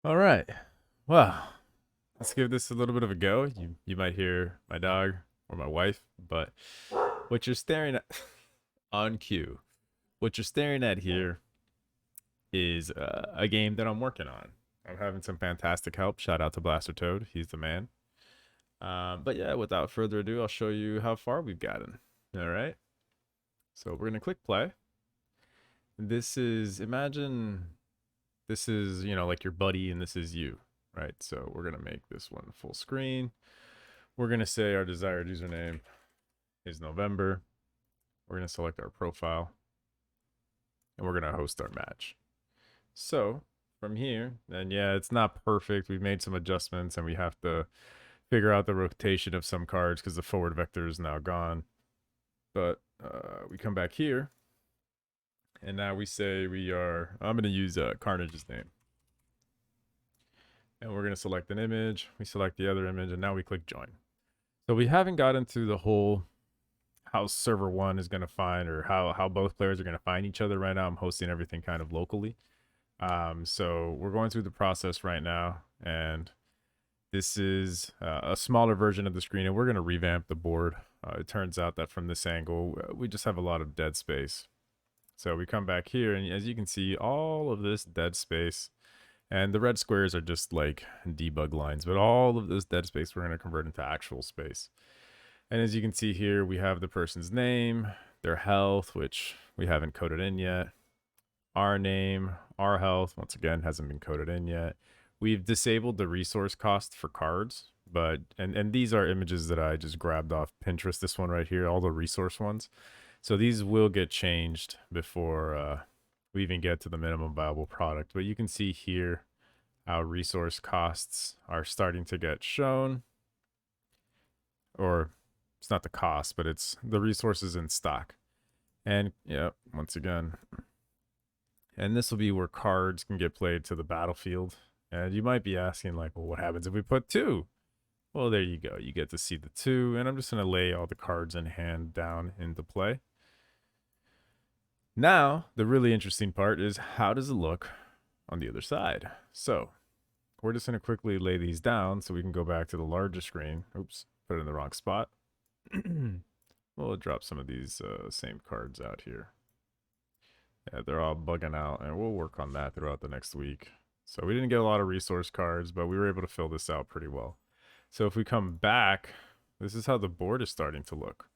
All right. Well, let's give this a little bit of a go. You might hear my dog or my wife, but what you're staring at on cue, what you're staring at here is a game that I'm working on. I'm having some fantastic help. Shout out to Blaster Toad. He's the man. But yeah, without further ado, I'll show you how far we've gotten. All right. So we're going to click play. Imagine this is, like your buddy and this is you, right? So we're going to make this one full screen. We're going to say our desired username is November. We're going to select our profile and we're going to host our match. So from here, and yeah, it's not perfect. We've made some adjustments and we have to figure out the rotation of some cards because the forward vector is now gone. But we come back here and now we say I'm going to use Carnage's name. And we're going to select an image. We select the other image and now we click join. So we haven't gotten to the whole how server one is going to find or how both players are going to find each other right now. I'm hosting everything kind of locally. So we're going through the process right now, and this is a smaller version of the screen, and we're going to revamp the board. It turns out that from this angle, we just have a lot of dead space. So we come back here, and as you can see, all of this dead space, and the red squares are just like debug lines, but all of this dead space we're going to convert into actual space. And as you can see here, we have the person's name, their health, which we haven't coded in yet, our name, our health, once again, hasn't been coded in yet. We've disabled the resource cost for cards, but and these are images that I just grabbed off Pinterest. This one right here, all the resource ones. So these will get changed before we even get to the minimum viable product. But you can see here how resource costs are starting to get shown, or it's not the cost, but it's the resources in stock. And yeah, once again, and this will be where cards can get played to the battlefield. And you might be asking, like, well, what happens if we put two? Well, there you go. You get to see the two. And I'm just going to lay all the cards in hand down into play. Now, the really interesting part is how does it look on the other side? So we're just going to quickly lay these down so we can go back to the larger screen. Oops, put it in the wrong spot. We'll drop some of these same cards out here. Yeah, they're all bugging out, and we'll work on that throughout the next week. So we didn't get a lot of resource cards, but we were able to fill this out pretty well. So if we come back, this is how the board is starting to look.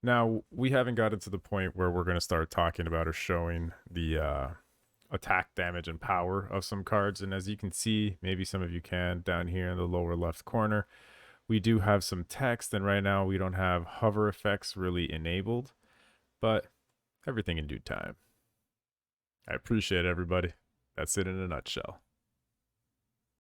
Now, we haven't gotten to the point where we're going to start talking about or showing the attack damage and power of some cards. And as you can see, maybe some of you can, down here in the lower left corner, we do have some text, and right now we don't have hover effects really enabled, but everything in due time. I appreciate everybody. That's it in a nutshell.